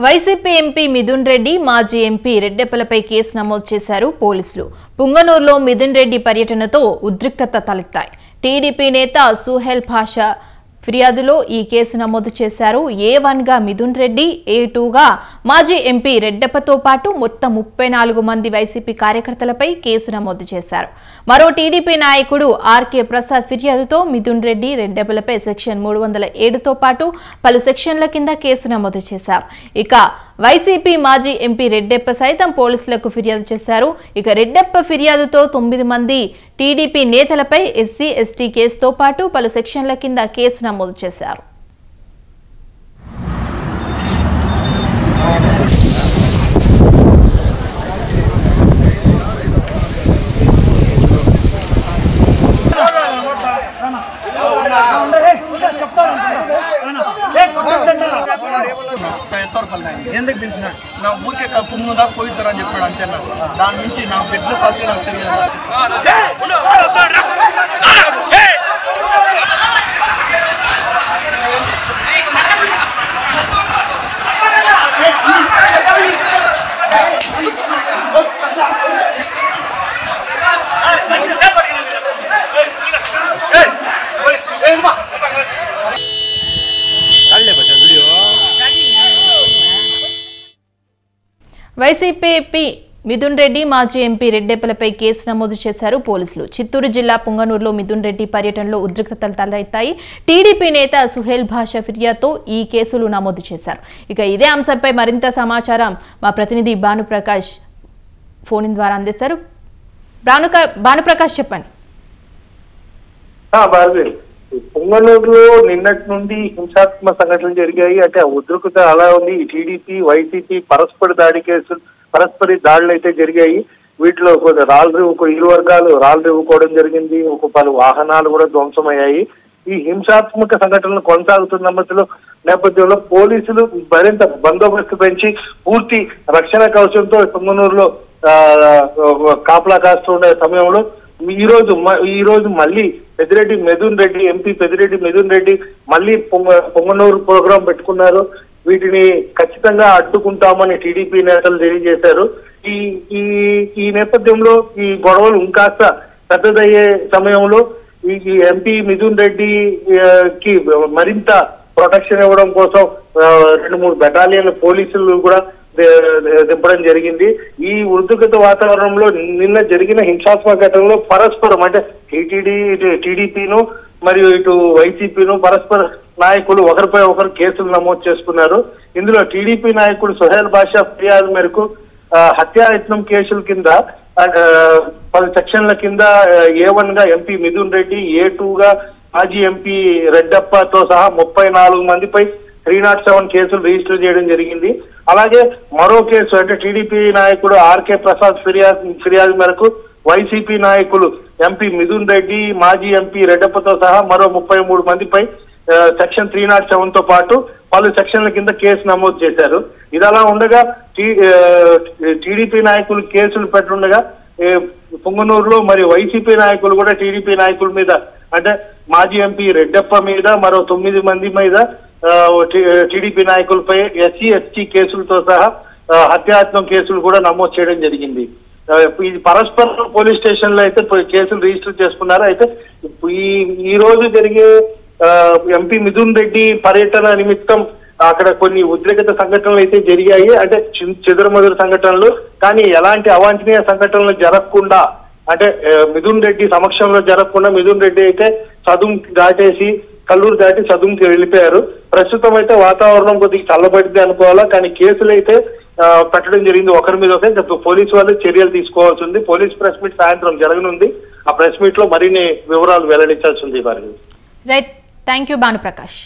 YCP MP Mithun Reddy మాజీ MP రెడ్డెప్పలపై case నమోదు చేశారు పోలీసులు. పుంగనూరులో మిథున్ రెడ్డి పర్యటనతో ఉద్రిక్తత తలెత్తాయి. టీడీపీ నేత సుహేల్ భాషా ఫిర్యాదులో ఈ కేసు నమోదు చేశారు. A1 గా మిథున్ రెడ్డి, A2 గా మాజీ ఎంపీ రెడ్డెప్పతో పాటు మొత్తం 34 మంది వైసీపీ కార్యకర్తలపై కేసు నమోదు చేశారు. మరో టీడీపీ నాయకుడు ఆర్కే ప్రసాద్ ఫిర్యాదుతో మిథున్ రెడ్డి, రెడ్డెప్పలపై సెక్షన్ 307తో పాటు పలు సెక్షన్ల కింద కేసు నమోదు చేశారు. ఇక వైసీపీ మాజీ ఎంపీ రెడ్డెప్ప సైతం పోలీసులకు ఫిర్యాదు చేశారు. ఇక రెడ్డెప్ప ఫిర్యాదుతో 9 మంది టీడీపీ నేతలపై ఎస్సీ, ఎస్టీ కేసుతో పాటు పలు సెక్షన్ల కింద కేసు నమోదు చేశారు. ఎందుకు పిలిచిన నా ఊరికే పుంగు దాకా పోయిస్తారని చెప్పాడు అంతే. నాకు దాని నుంచి నా బిడ్డ సాక్షి నాకు తెలియదు. వైసీపీ ఎంపీ మిథున్ రెడ్డి, మాజీ ఎంపీ రెడ్డెప్పలపై కేసు నమోదు చేశారు పోలీసులు. చిత్తూరు జిల్లా పుంగనూరులో మిథున్ రెడ్డి పర్యటనలో ఉద్రిక్తతలు తలెత్తాయి. టీడీపీ నేత సుహేల్ భాషా ఫిర్యాదుతో ఈ కేసులు నమోదు చేశారు. ఇక ఇదే అంశంపై మరింత సమాచారం మా ప్రతినిధి భానుప్రకాష్ ఫోన్ ద్వారా అందిస్తారు. భానుప్రకాష్ చెప్పండి. పుంగనూరులో నిన్నటి నుండి హింసాత్మక సంఘటనలు జరిగాయి. అంటే ఉద్రిక్తత అలా ఉంది. టీడీపీ, వైసీపీ పరస్పర దాడులు అయితే జరిగాయి. వీటిలో ఇరు వర్గాలు రాళ్ళు ఇవ్వుకోవడం జరిగింది. పలు వాహనాలు కూడా ధ్వంసమయ్యాయి. ఈ హింసాత్మక సంఘటనలు కొనసాగుతున్న నేపథ్యంలో పోలీసులు మరింత బందోబస్తు పెంచి పూర్తి రక్షణ కవచంతో పుంగనూరులో కాపలా కాస్తుండే సమయంలో ఈ రోజు మళ్ళీ ఎంపీ పెద్దిరెడ్డి మిథున్ రెడ్డి మళ్ళీ పుంగనూరు ప్రోగ్రాం పెట్టుకున్నారు. వీటిని ఖచ్చితంగా అడ్డుకుంటామని టీడీపీ నేతలు తెలియజేశారు. ఈ నేపథ్యంలో ఈ గొడవలు ఇంకాస్త పెద్దదయ్యే సమయంలో ఈ ఎంపీ మిథున్ రెడ్డికి మరింత ప్రొటెక్షన్ ఇవ్వడం కోసం 2-3 బెటాలియన్ల పోలీసులు కూడా దింపడం జరిగింది. ఈ ఉద్రిక్త వాతావరణంలో నిన్న జరిగిన హింసాత్మక ఘటనలో పరస్పరం అంటే టీడీపీను మరియు ఇటు వైసీపీను పరస్పర నాయకులు ఒకరిపై ఒకరు కేసులు నమోదు చేసుకున్నారు. ఇందులో టీడీపీ నాయకుడు సుహేల్ భాషా ఫిర్యాదు మేరకు హత్యాయత్నం కేసుల కింద 10 సెక్షన్ల కింద A1 గా ఎంపీ మిథున్ రెడ్డి, A2 గా మాజీ ఎంపీ రెడ్డప్పతో సహా 34 మందిపై 307 కేసులు రిజిస్టర్ చేయడం జరిగింది. అలాగే మరో కేసు అంటే టీడీపీ నాయకుడు ఆర్కే ప్రసాద్ ఫిర్యాదు మేరకు వైసీపీ నాయకులు ఎంపీ మిథున్ రెడ్డి, మాజీ ఎంపీ రెడ్డప్పతో సహా మరో 33 మందిపై సెక్షన్ 307తో పాటు పలు సెక్షన్ల కింద కేసు నమోదు చేశారు. ఇదలా ఉండగా టీడీపీ నాయకులు కేసులు పెట్టుండగా పుంగనూరులో మరి వైసీపీ నాయకులు కూడా టీడీపీ నాయకుల మీద అంటే మాజీ ఎంపీ రెడ్డప్ప మీద మరో 9 మంది మీద టీడీపీ నాయకులపై ఎస్సీ, ఎస్టీ కేసులతో సహా హత్యాయత్నం కేసులు కూడా నమోదు చేయడం జరిగింది. ఇది పరస్పర పోలీస్ స్టేషన్ లో అయితే కేసులు రిజిస్టర్ చేసుకున్నారు. అయితే ఈ రోజు జరిగే ఎంపీ మిథున్ రెడ్డి పర్యటన నిమిత్తం అక్కడ కొన్ని ఉద్రిక్త సంఘటనలు అయితే జరిగాయి. అంటే చెదురుమదురు సంఘటనలు, కానీ ఎలాంటి అవాంఛనీయ సంఘటనలు జరగకుండా అంటే మిథున్ రెడ్డి సమక్షంలో జరగకుండా మిథున్ రెడ్డి అయితే చదువు దాటేసి కల్లూరు దాటి చదువుకి వెళ్ళిపోయారు. ప్రస్తుతం అయితే వాతావరణం కొద్దిగా చల్లబడింది అనుకోవాలా, కానీ కేసులు అయితే పెట్టడం జరిగింది ఒకరి మీద ఒకరి. పోలీసు వాళ్ళు చర్యలు తీసుకోవాల్సి ఉంది. పోలీస్ ప్రెస్ మీట్ సాయంత్రం జరగనుంది. ఆ ప్రెస్ మీట్ లో మరిన్ని వివరాలు వెల్లడించాల్సి ఉంది. Right, thank you Bhanuprakash.